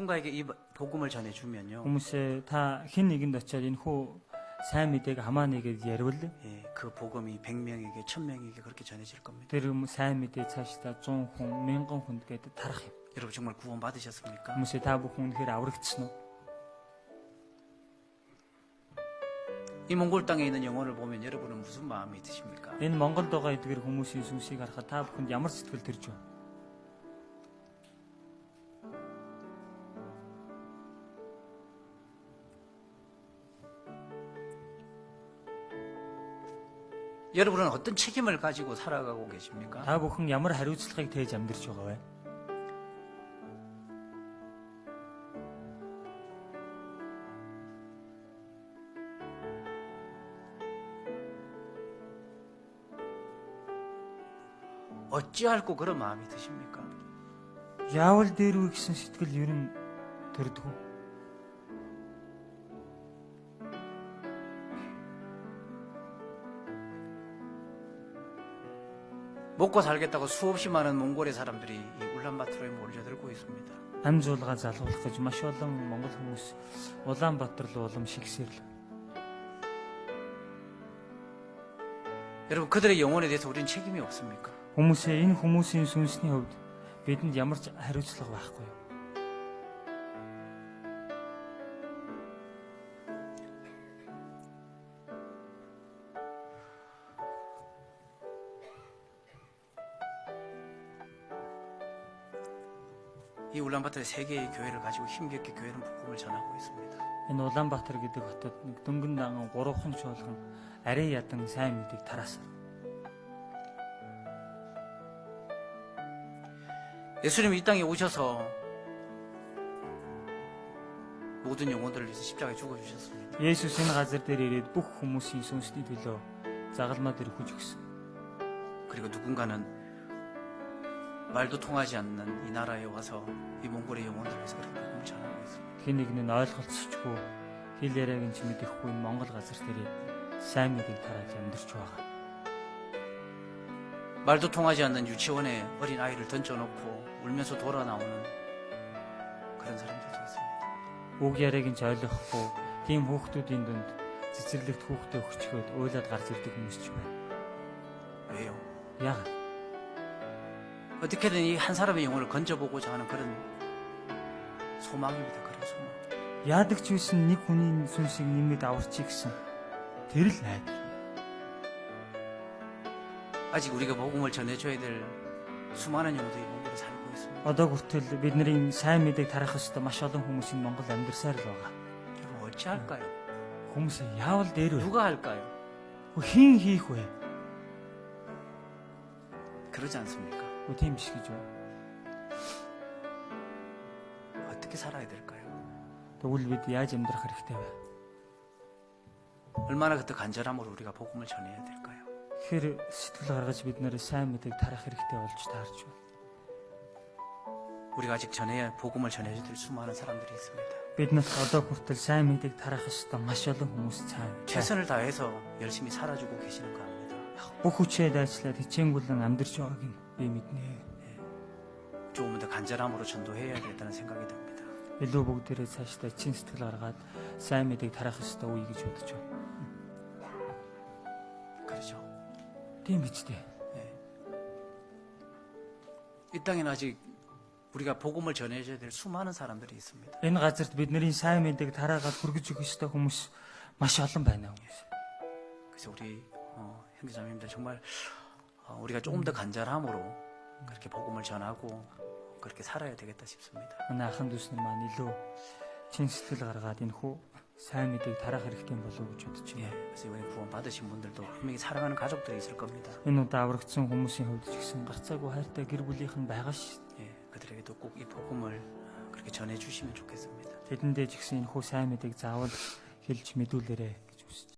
누군가에게 이 복음을 전해주면요. хүмүүсээ та хэн нэгэнд очиод энэ хүү сайн мэдээг хамаа нэгээд ярил 예, 그 복음이 100명에게 1000명에게 그렇게 전해질 겁니다. тэр сайн мэдээ цаашдаа 100 хүн 1000 хүнд гээд тарах юм. 여러분 정말 구원 받으셨습니까? Хүмүүсээ та бүхэн үнэхээр аврагдсан уу? 이 몽골 땅에 있는 영혼을 보면 여러분은 무슨 마음이 드십니까? Энэ Монголд байгаа эдгээр хүмүүсийн сүнсийг харахад та бүхэнд ямар сэтгэл төрж байна? 여러분은 어떤 책임을 가지고 살아가고 계십니까? Та бүхэн ямар хариуцлагыг тээж амьдарч байгаа вэ? 어찌할꼬 그런 마음이 드십니까? Яавал дээр үү гэсэн сэтгэл ер нь төрдөг. 먹고 살겠다고 수없이 많은 몽골의 사람들이 이 울란바토르에 몰려들고 있습니다. Амжуулга залгуулах гэж маш олон монгол хүмүүс Улаанбаатар руу улам шигсэрлээ. 여러분 그들의 영혼에 대해서 우리는 책임이 없습니까? Хүмүүсээ энэ хүмүүсийн сүнсний хувьд бидэнд ямар ч хариуцлага байхгүй юу? 이 울란바토르 세 개의 교회를 가지고 힘겹게 교회는 복음을 전하고 있습니다. Энэ Улаанбаатар гэдэг хотод нэг дөнгөн даган 3хан чуулган арай ядан сайн мэдгийг тараасан. 예수님 이 땅에 오셔서 모든 영혼들을 위해서 십자가에 죽어주셨습니다. Есүс энэ газар дээр ирээд бүх хүмүүсийн сүнсний төлөө загалмаа дээр хүч өгсөн. 그리고 누군가는 말도 통하지 않는 이 나라에 와서 이 몽골의 영혼들을 위해서 그렇게 복음을 전하고 있습니다. Хэн нэг нь ойлголцчихгүй хэл яриаг нь ч мэдэхгүй энэ Монгол газар дээр сайн мэдгийг тарааж амьдарч байгаа. 말도 통하지 않는 유치원에 어린 아이를 던져놓고 울면서 돌아 나오는 그런 사람들도 있습니다. Үг яриаг нь ч ойлгохгүй тийм хүүхдүүдийн дунд цэцэрлэгт хүүхдээ өгчгөөд уйлаад гарч ирдэг хүмүүс ч байна. 왜요? Яагаад? 어떻게든 이 한 사람의 영혼을 건져보고자 하는 그런 소망입니다. 그런 소망. Яадаг ч байсан нэг хүний сүнсийг нэмэд аварчих гэсэн тэр л найдал. 아직 우리가 복음을 전해줘야 될 수많은 영혼들이 몽골에 살고 있습니다. Одоо хүртэл бидний сайн мэдээг тарах ёстой маш олон хүмүүсийн Монгол амьдарсаар л байгаа. 여러분 어찌 할까요? Хүмүүсээ яавал дээр вэ? 누가 할까요? Хэн хийх вэ? 그러지 않습니까? Тийм биш гэж байна. 어떻게 살아야 될까요? Тэгвэл бид яаж амьдрах хэрэгтэй вэ? 얼마나 그때 간절함으로 우리가 복음을 전해야 될까요? Тэгэхээр сэтгэл гаргаж бид нэр сайн мэдээг тарах хэрэгтэй болж таарч байна. 우리가 아직 전해야 복음을 전해야 될 수많은 사람들이 있습니다. Биднэрт одоо хүртэл сайн мэдээг тарах ёстой маш олон хүмүүс цаана. 최선을 다해서 열심히 살아주고 계시는 거 압니다. Бүх хүчээ дайчлаад хичээнгүлэн амьдарч байгааг нь би мэднэ. 조금 더 간절함으로 전도해야 되겠다는 생각이 듭니다. Илүү бүгдээрээ цаашдаа чин сэтгэл гаргаад сайн мэдээг тарах ёстой үе гэж бодож байна. 그렇죠. Тийм биз дээ. 이 땅에는 아직 우리가 복음을 전해줘야 될 수많은 사람들이 있습니다. Энэ газарт бидний сайн мэдээг тараагаад хүргэж өгөх ёстой хүмүүс маш олон байна хүмүүс. 그래서 우리 형제자매님들 정말 우리가 조금 더 간절함으로 그렇게 복음을 전하고 그렇게 살아야 되겠다 싶습니다. Манай ахын дүүс нар маань илүү чин сэтгэл гаргаад энэ хүү сайн мэдээг тараах хэрэгтэй болов уу гэж бодож 예, байна. 그래서 이번에 구원 받으신 분들도 분명히 사랑하는 가족들이 있을 겁니다. Энэ удаа аврагдсан хүмүүсийн хувьд ч гэсэн гарцаагүй хайртай гэр бүлийнхэн байгаа ш. 예, 그들에게도 꼭 이 복음을 그렇게 전해주시면 좋겠습니다. Тэдэндээ ч гэсэн энэ хүү сайн мэдээг заавал хэлж мэдүүлээрэй гэж хүсэж